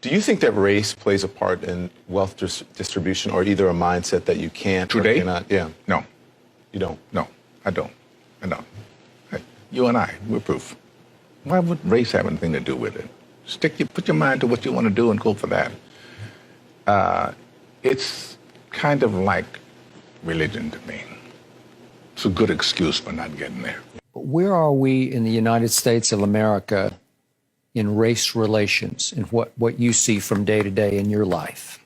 Do you think that race plays a part in wealth distribution, or either a mindset that you can't or Today? cannot? Yeah. No. You don't? No, I don't. I don't. Hey, you and I, we're proof. Why would race have anything to do with it? Put your mind to what you want to do and go for that. It's kind of like religion to me. It's a good excuse for not getting there. Where are we in the United States of America in race relations and what you see from day to day in your life?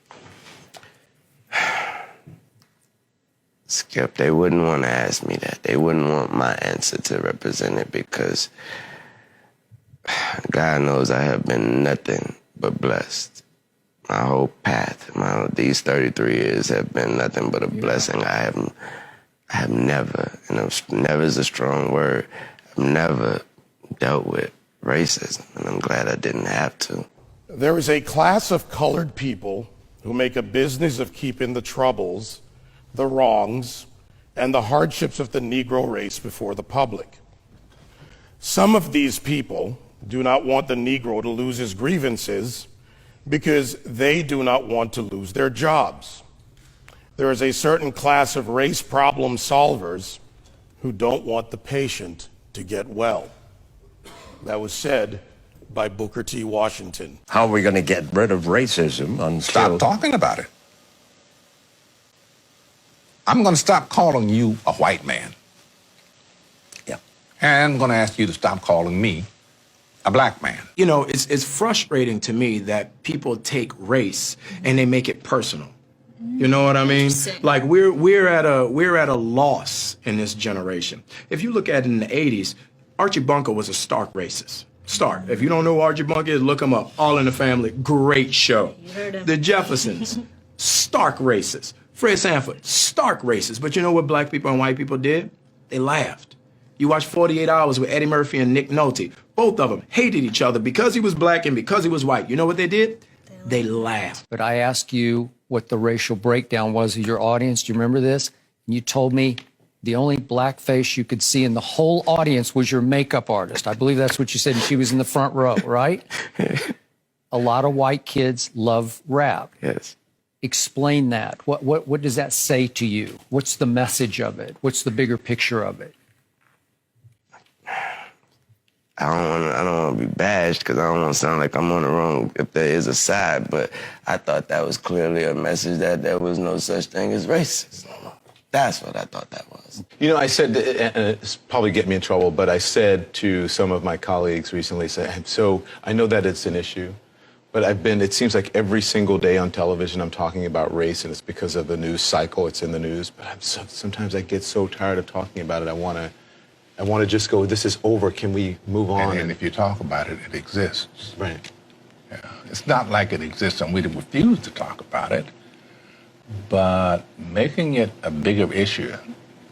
Skip, they wouldn't want to ask me that. They wouldn't want my answer to represent it because God knows I have been nothing but blessed. My whole path, these 33 years have been nothing but a blessing. I have never, never is a strong word, I've never dealt with racism, and I'm glad I didn't have to. There is a class of colored people who make a business of keeping the troubles, the wrongs, and the hardships of the Negro race before the public. Some of these people do not want the Negro to lose his grievances because they do not want to lose their jobs. There is a certain class of race problem solvers who don't want the patient to get well. That was said by Booker T. Washington. How are we going to get rid of racism until... Stop talking about it. I'm going to stop calling you a white man. Yeah. And I'm going to ask you to stop calling me a black man. You know, it's frustrating to me that people take race and they make it personal. You know what I mean? Like we're at a loss in this generation. If you look at it in the 80s, Archie Bunker was a stark racist. Stark. If you don't know who Archie Bunker is, look him up. All in the Family, great show. You heard him. The Jeffersons, stark racist. Fred Sanford, stark racist. But you know what black people and white people did? They laughed. You watch 48 Hours with Eddie Murphy and Nick Nolte. Both of them hated each other because he was black and because he was white. You know what they did? They laughed. But I asked you what the racial breakdown was of your audience. Do you remember this? And you told me the only black face you could see in the whole audience was your makeup artist. I believe that's what you said, and she was in the front row, right? A lot of white kids love rap. Yes. Explain that. What does that say to you? What's the message of it? What's the bigger picture of it? I don't want to be bashed because I don't want to sound like I'm on the wrong if there is a side, but I thought that was clearly a message that there was no such thing as racism. That's what I thought that was. You know, I said, and it's probably get me in trouble, but I said to some of my colleagues recently, so I know that it's an issue, but it seems like every single day on television I'm talking about race, and it's because of the news cycle, it's in the news, but sometimes I get so tired of talking about it, I want to just go, this is over, can we move on? And if you talk about it, it exists. Right. Yeah. It's not like it exists and we refuse to talk about it, but making it a bigger issue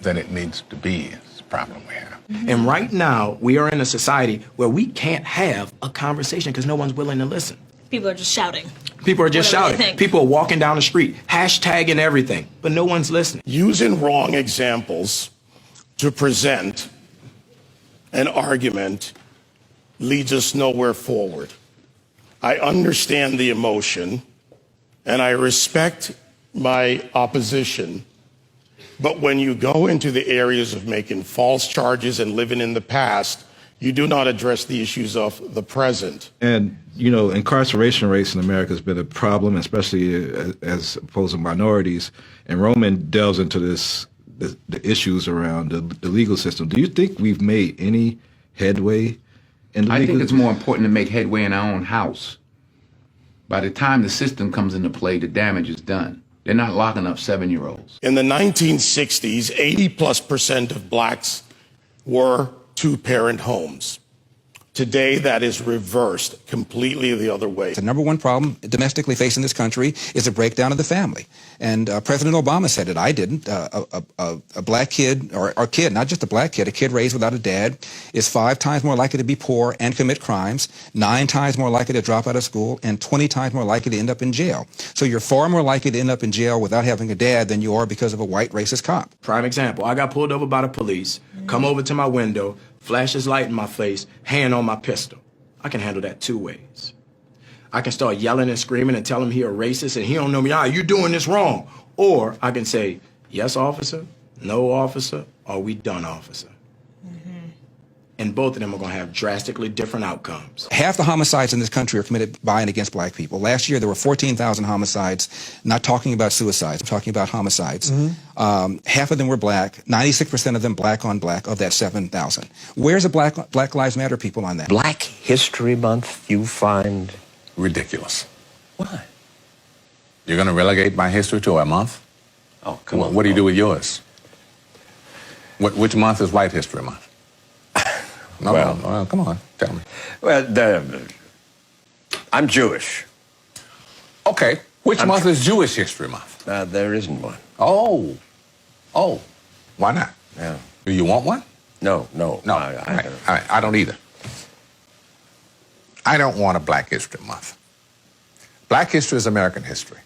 than it needs to be is the problem we have. And right now, we are in a society where we can't have a conversation because no one's willing to listen. People are just shouting. People are just Whatever they shouting. think. People are walking down the street, hashtagging everything, but no one's listening. Using wrong examples to present an argument leads us nowhere forward. I understand the emotion, and I respect my opposition, but when you go into the areas of making false charges and living in the past, you do not address the issues of the present. And, you know, incarceration rates in America has been a problem, especially as opposed to minorities. And Roman delves into the issues around the legal system. Do you think we've made any headway in the legal system? I think it's more important to make headway in our own house. By the time the system comes into play, the damage is done. They're not locking up 7-year-olds. In the 1960s, 80+% of blacks were two-parent homes. Today, that is reversed completely the other way. The number one problem domestically facing this country is a breakdown of the family. And President Obama said it. I didn't. A black kid, or a kid, not just a black kid, a kid raised without a dad is 5 times more likely to be poor and commit crimes, 9 times more likely to drop out of school, and 20 times more likely to end up in jail. So you're far more likely to end up in jail without having a dad than you are because of a white racist cop. Prime example, I got pulled over by the police, come over to my window, flash his light in my face, hand on my pistol. I can handle that 2 ways. I can start yelling and screaming and tell him he a racist and he don't know me. You doing this wrong. Or I can say, yes, officer, no, officer, or we done, officer. And both of them are going to have drastically different outcomes. Half the homicides in this country are committed by and against black people. Last year, there were 14,000 homicides, not talking about suicides, I'm talking about homicides. Half of them were black, 96% of them black on black of that 7,000. Where's the Black Lives Matter people on that? Black History Month, you find? Ridiculous. Why? You're going to relegate my history to a month? Oh, come on. What do you do with yours? Which month is White History Month? No, well, come on, tell me. Well, I'm Jewish. Okay, which month is Jewish History Month? There isn't one. Oh, why not? Yeah. Do you want one? No. I don't either. I don't want a Black History Month. Black history is American history.